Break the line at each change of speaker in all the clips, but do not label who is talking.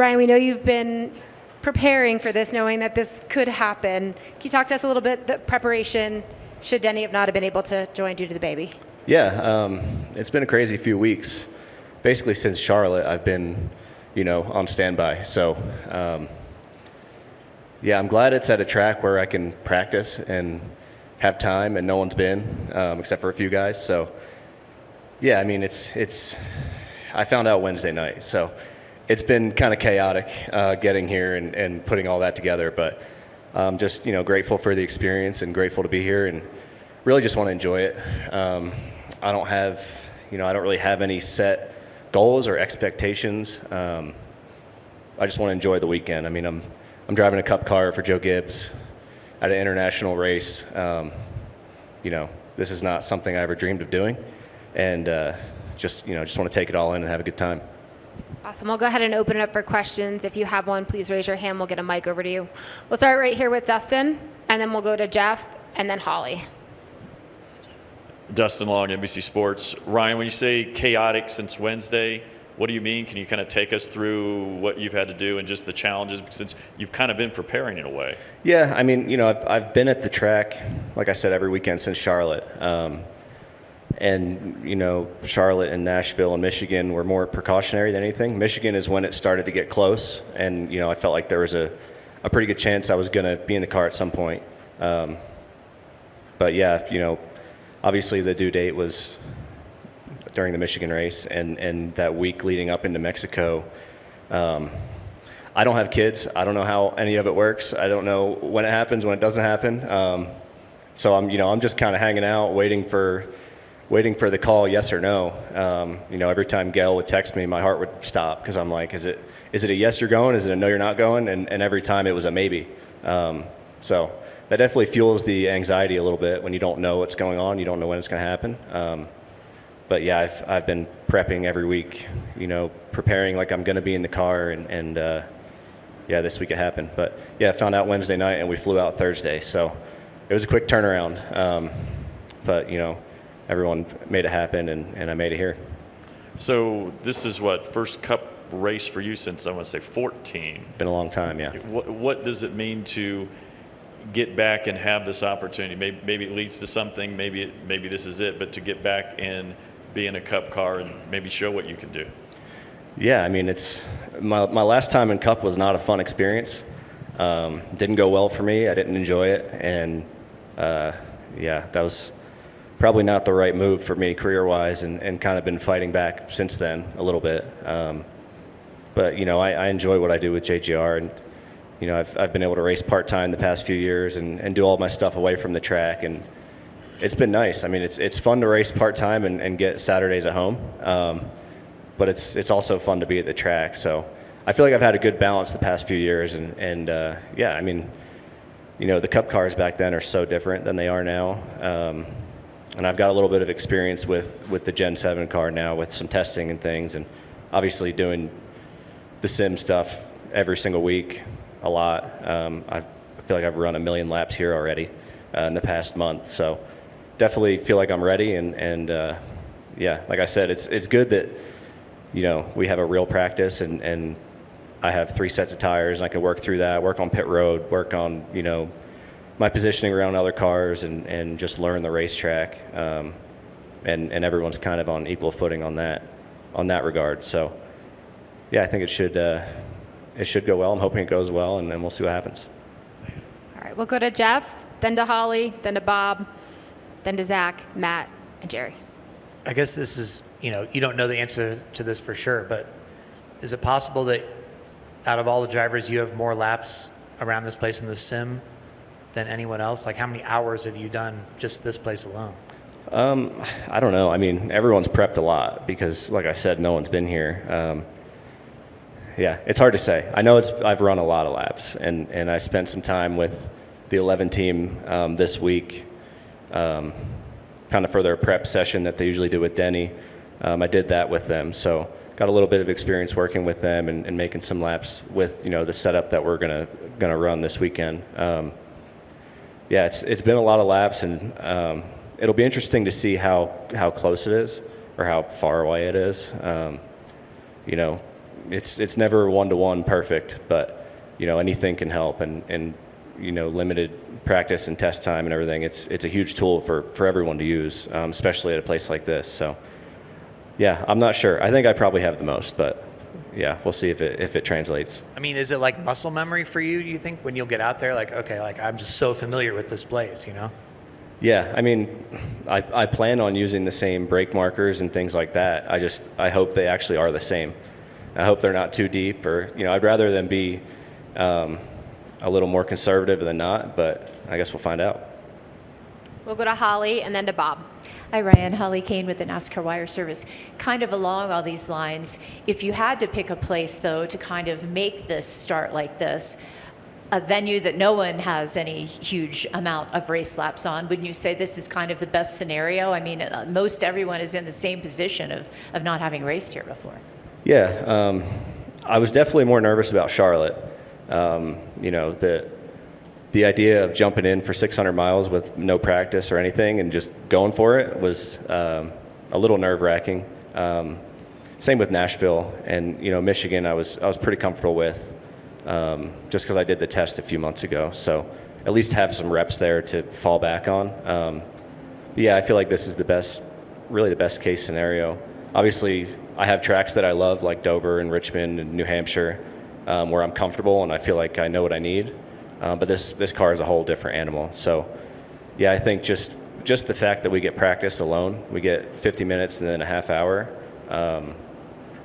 Ryan, we know you've been preparing for this, knowing that this could happen. Can you talk to us a little bit, the preparation, should Denny have not been able to join due to the baby?
Yeah, it's been a crazy few weeks. Basically, since Charlotte, I've been, on standby. So, yeah, I'm glad it's at a track where I can practice and have time, and no one's been, except for a few guys. So, yeah, I mean, I found out Wednesday night, so it's been kind of chaotic getting here and putting all that together. But I'm just, grateful for the experience and grateful to be here, and really just want to enjoy it. I don't really have any set goals or expectations. I just want to enjoy the weekend. I mean, I'm driving a Cup car for Joe Gibbs at an international race. This is not something I ever dreamed of doing, and just want to take it all in and have a good time.
Awesome. We'll go ahead and open it up for questions. If you have one, please raise your hand. We'll get a mic over to you. We'll start right here with Dustin, and then we'll go to Jeff, and then Holly.
Dustin Long, NBC Sports. Ryan, when you say chaotic since Wednesday, what do you mean? Can you kind of take us through what you've had to do and just the challenges, since you've kind of been preparing in a way?
Yeah, I mean, I've been at the track, like I said, every weekend since Charlotte. And Charlotte and Nashville and Michigan were more precautionary than anything. Michigan is when it started to get close, and I felt like there was a pretty good chance I was going to be in the car at some point. But yeah, obviously the due date was during the Michigan race, and that week leading up into Mexico. I don't have kids. I don't know how any of it works. I don't know when it happens, when it doesn't happen. So I'm just kind of hanging out, waiting for the call, yes or no. Every time Gail would text me, my heart would stop, because I'm like, is it a yes, you're going? Is it a no, you're not going? And every time it was a maybe. So that definitely fuels the anxiety a little bit when you don't know what's going on. You don't know when it's going to happen. But yeah, I've been prepping every week, preparing like I'm going to be in the car, and yeah, this week it happened. But yeah, I found out Wednesday night, and we flew out Thursday. So it was a quick turnaround. But everyone made it happen, and I made it here.
So this is first Cup race for you since, I want to say, 14.
Been a long time, yeah.
What does it mean to get back and have this opportunity? Maybe it leads to something, maybe this is it, but to get back and be in a Cup car and maybe show what you can do. Yeah, I mean, it's my last time in Cup was not a fun experience. Didn't go well for me. I didn't enjoy it, and yeah, that was probably not the right move for me career-wise, and kind of been fighting back since then a little bit. But I enjoy what I do with JGR, and I've been able to race part-time the past few years and do all my stuff away from the track, and it's been nice. I mean, it's fun to race part-time and get Saturdays at home, but it's also fun to be at the track. So I feel like I've had a good balance the past few years, and yeah, I mean, the Cup cars back then are so different than they are now. And I've got a little bit of experience with the Gen 7 car now, with some testing and things, and obviously doing the sim stuff every single week a lot. I feel like I've run 1 million laps here already in the past month, so definitely feel like I'm ready. And yeah, like I said, it's good that we have a real practice, and I have 3 sets of tires, and I can work through that, work on pit road, work on my positioning around other cars, and just learn the racetrack. And everyone's kind of on equal footing on that regard. So yeah, I think it should go well. I'm hoping it goes well, and then we'll see what happens.
All right, we'll go to Jeff, then to Holly, then to Bob, then to Zach, Matt, and Jerry.
I guess this is, you don't know the answer to this for sure, but is it possible that out of all the drivers, you have more laps around this place in the sim than anyone else? Like, how many hours have you done just this place alone?
I don't know. I mean, everyone's prepped a lot because, like I said, no one's been here. Yeah, it's hard to say. I know I've run a lot of laps, and I spent some time with the 11 team this week, kind of for their prep session that they usually do with Denny. I did that with them, so got a little bit of experience working with them and making some laps with the setup that we're gonna run this weekend. Yeah, it's been a lot of laps, and it'll be interesting to see how close it is or how far away it is. it's never one-to-one perfect, but anything can help, and limited practice and test time and everything. It's a huge tool for everyone to use, especially at a place like this. So yeah, I'm not sure. I think I probably have the most, but yeah, we'll see if it translates.
I mean, is it like muscle memory for you, you think, when you'll get out there? Like, okay, like I'm just so familiar with this place,
Yeah, I mean, I plan on using the same brake markers and things like that. I hope they actually are the same. I hope they're not too deep, or I'd rather them be a little more conservative than not, but I guess we'll find out.
We'll go to Holly and then to Bob.
Hi, Ryan. Holly Kane with the NASCAR Wire Service. Kind of along all these lines, if you had to pick a place, though, to kind of make this start like this, a venue that no one has any huge amount of race laps on, wouldn't you say this is kind of the best scenario? I mean, most everyone is in the same position of not having raced here before.
Yeah, I was definitely more nervous about Charlotte. The idea of jumping in for 600 miles with no practice or anything and just going for it was a little nerve-wracking. Same with Nashville and Michigan. I was pretty comfortable with, just because I did the test a few months ago. So at least have some reps there to fall back on. Yeah, I feel like this is really the best case scenario. Obviously, I have tracks that I love, like Dover and Richmond and New Hampshire, where I'm comfortable and I feel like I know what I need. But this car is a whole different animal. So, yeah, I think just the fact that we get practice alone, we get 50 minutes and then a half hour,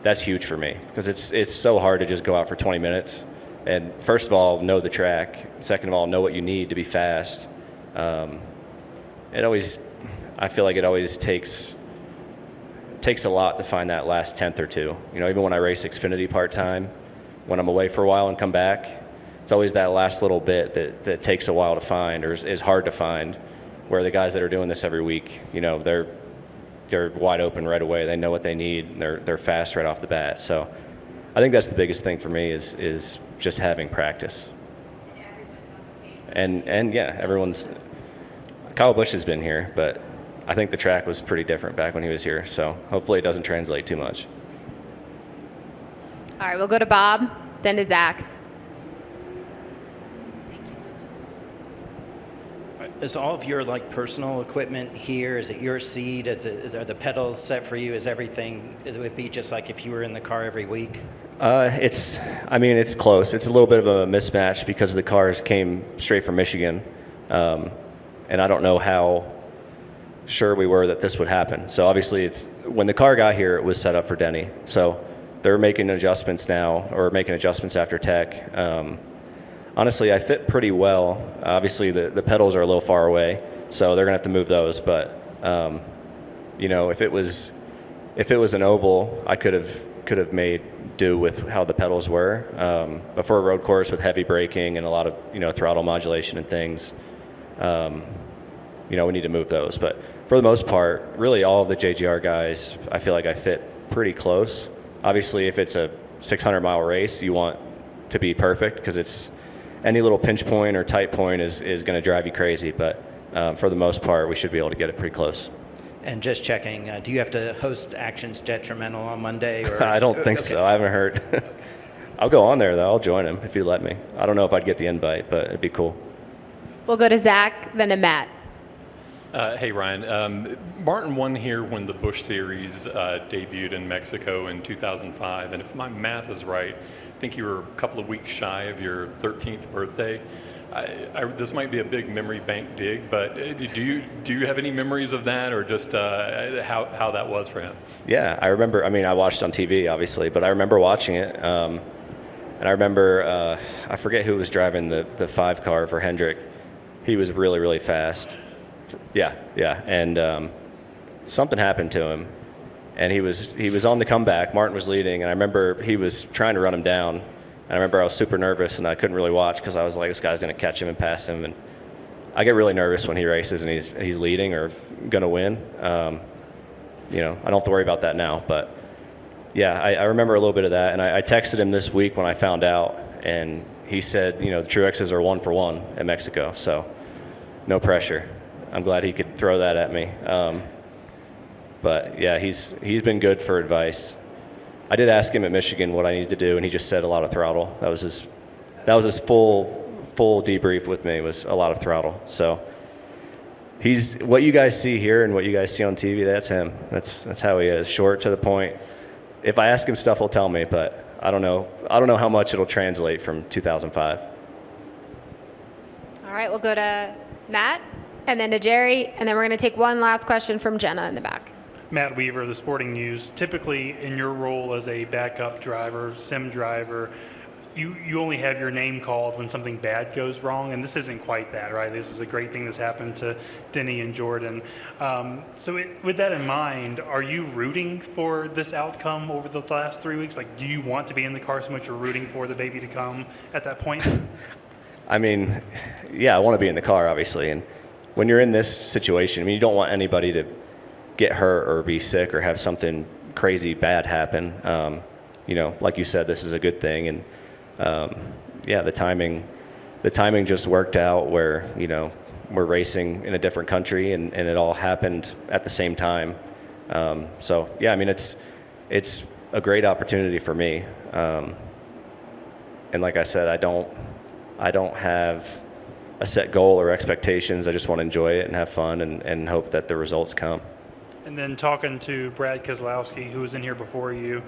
that's huge for me, because it's so hard to just go out for 20 minutes. And first of all, know the track. Second of all, know what you need to be fast. I feel like it always takes a lot to find that last tenth or two. Even when I race Xfinity part-time, when I'm away for a while and come back, it's always that last little bit that takes a while to find, or is hard to find, where the guys that are doing this every week, they're wide open right away. They know what they need, and they're fast right off the bat. So I think that's the biggest thing for me is just having practice. And yeah, Kyle Busch has been here, but I think the track was pretty different back when he was here. So hopefully it doesn't translate too much.
All right, we'll go to Bob, then to Zach.
Is all of your personal equipment here? Is it your seat? Are the pedals set for you? Is everything? It would be just like if you were in the car every week?
It's close. It's a little bit of a mismatch because the cars came straight from Michigan, and I don't know how sure we were that this would happen. So obviously, when the car got here, it was set up for Denny. So they're making adjustments now, or making adjustments after tech. Honestly, I fit pretty well. Obviously, the pedals are a little far away, so they're gonna have to move those. But if it was an oval, I could have made do with how the pedals were. But for a road course with heavy braking and a lot of throttle modulation and things, we need to move those. But for the most part, really all of the JGR guys, I feel like I fit pretty close. Obviously, if it's a 600-mile race, you want to be perfect, because any little pinch point or tight point is going to drive you crazy. But for the most part, we should be able to get it pretty close.
And just checking, do you have to host Actions Detrimental on Monday? Or?
I don't think so. I haven't heard. I'll go on there, though. I'll join him if you let me. I don't know if I'd get the invite, but it'd be cool.
We'll go to Zach, then to Matt.
Hey, Ryan. Martin won here when the Busch Series debuted in Mexico in 2005. And if my math is right, I think you were a couple of weeks shy of your 13th birthday. This might be a big memory bank dig, but do you have any memories of that, or just how that was for him?
Yeah, I remember. I watched on TV, obviously, but I remember watching it. And I remember, I forget who was driving the 5 car for Hendrick. He was really, really fast. Yeah. And something happened to him, and he was on the comeback. Martin was leading, and I remember he was trying to run him down. And I remember I was super nervous, and I couldn't really watch because I was like, this guy's going to catch him and pass him. And I get really nervous when he races and he's leading or going to win. I don't have to worry about that now. But, yeah, I remember a little bit of that. And I texted him this week when I found out, and he said, the Truexes are 1 for 1 at Mexico. So no pressure. I'm glad he could throw that at me. But, yeah, he's been good for advice. I did ask him at Michigan what I needed to do, and he just said a lot of throttle. That was his full debrief with me, was a lot of throttle. So he's what you guys see here and what you guys see on TV. That's him. That's how he is. Short, to the point. If I ask him stuff, he'll tell me, but I don't know how much it'll translate from 2005.
All right, we'll go to Matt, and then to Jerry, and then we're going to take one last question from Jenna in the back.
Matt Weaver, The Sporting News. Typically, in your role as a backup driver, sim driver, you only have your name called when something bad goes wrong, and this isn't quite that, right? This was a great thing that's happened to Denny and Jordan. With that in mind, are you rooting for this outcome over the last 3 weeks? Like, do you want to be in the car so much you're rooting for the baby to come at that point?
I mean, yeah, I want to be in the car, obviously. And when you're in this situation, I mean, you don't want anybody to get hurt or be sick or have something crazy bad happen. Like you said, this is a good thing. And the timing just worked out where, we're racing in a different country and it all happened at the same time. It's a great opportunity for me. And like I said, I don't have a set goal or expectations. I just want to enjoy it and have fun and hope that the results come.
And then talking to Brad Keselowski, who was in here before you,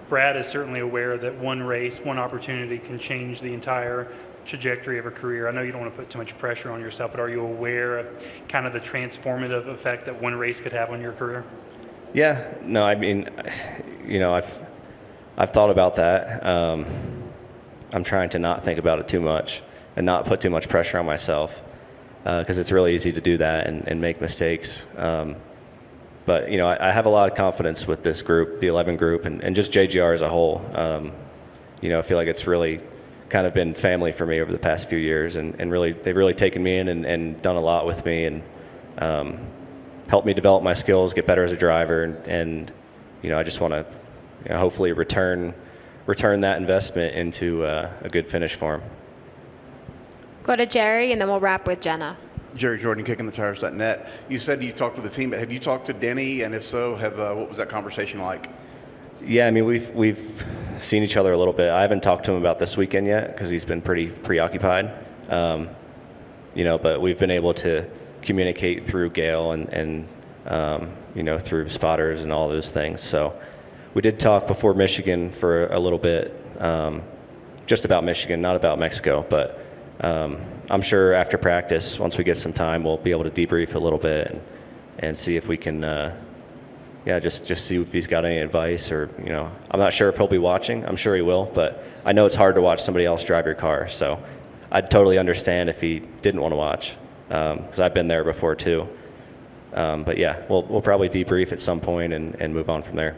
Brad is certainly aware that one race, one opportunity can change the entire trajectory of a career. I know you don't want to put too much pressure on yourself, but are you aware of kind of the transformative effect that one race could have on your career?
Yeah, no, I mean, I've thought about that. I'm trying to not think about it too much and not put too much pressure on myself because it's really easy to do that and make mistakes. But, I have a lot of confidence with this group, the 11 group, and just JGR as a whole. I feel like it's really kind of been family for me over the past few years, and really they've really taken me in and done a lot with me and helped me develop my skills, get better as a driver, and I just want to hopefully return that investment into a good finish for him.
Go to Jerry, and then we'll wrap with Jenna.
Jerry Jordan, kickingthetires.net. You said you talked to the team, but have you talked to Denny? And if so, what was that conversation like?
Yeah, I mean, we've seen each other a little bit. I haven't talked to him about this weekend yet because he's been pretty preoccupied. But we've been able to communicate through Gale and through spotters and all those things. So we did talk before Michigan for a little bit, just about Michigan, not about Mexico, but I'm sure after practice, once we get some time, we'll be able to debrief a little bit and see if we can, just see if he's got any advice or, I'm not sure if he'll be watching. I'm sure he will, but I know it's hard to watch somebody else drive your car. So I'd totally understand if he didn't want to watch because I've been there before too. But yeah, we'll probably debrief at some point and move on from there.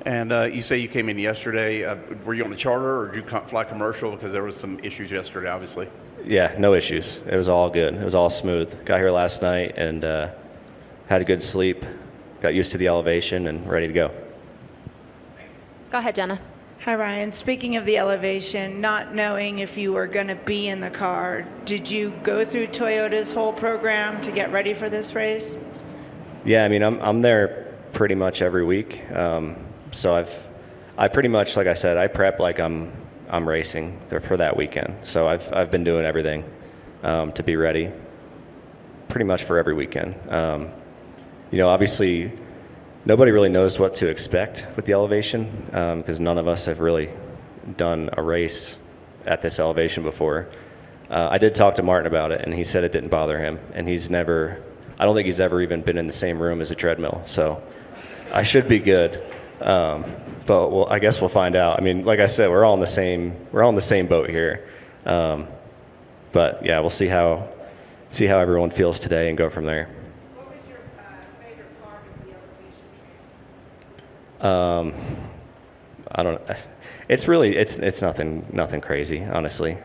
And you say you came in yesterday. Were you on the charter or did you fly commercial? Because there was some issues yesterday, obviously.
Yeah, no issues. It was all good. It was all smooth. Got here last night and had a good sleep. Got used to the elevation and ready to go.
Go ahead, Jenna.
Hi, Ryan. Speaking of the elevation, not knowing if you were going to be in the car, did you go through Toyota's whole program to get ready for this race?
Yeah, I mean, I'm there pretty much every week. So I pretty much, like I said, I prep like I'm racing for that weekend. So I've been doing everything to be ready pretty much for every weekend. Obviously nobody really knows what to expect with the elevation because none of us have really done a race at this elevation before. I did talk to Martin about it and he said it didn't bother him and I don't think he's ever even been in the same room as a treadmill. So I should be good. But I guess we'll find out. I mean, like I said, we're all in the same boat here. But yeah, we'll see how everyone feels today and go from there.
What was your favorite part of the elevation training?
I don't know. It's nothing crazy, honestly.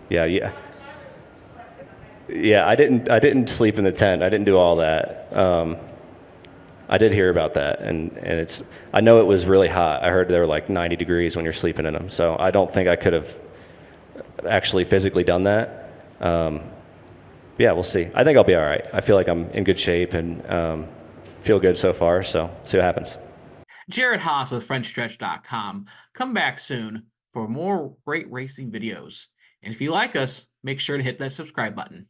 Yeah. I didn't sleep in the tent. I didn't do all that. I did hear about that, and I know it was really hot. I heard they were like 90 degrees when you're sleeping in them. So I don't think I could have actually physically done that. Yeah, we'll see. I think I'll be all right. I feel like I'm in good shape and feel good so far. So see what happens.
Jared Haas with FrenchStretch.com. Come back soon for more great racing videos. And if you like us, make sure to hit that subscribe button.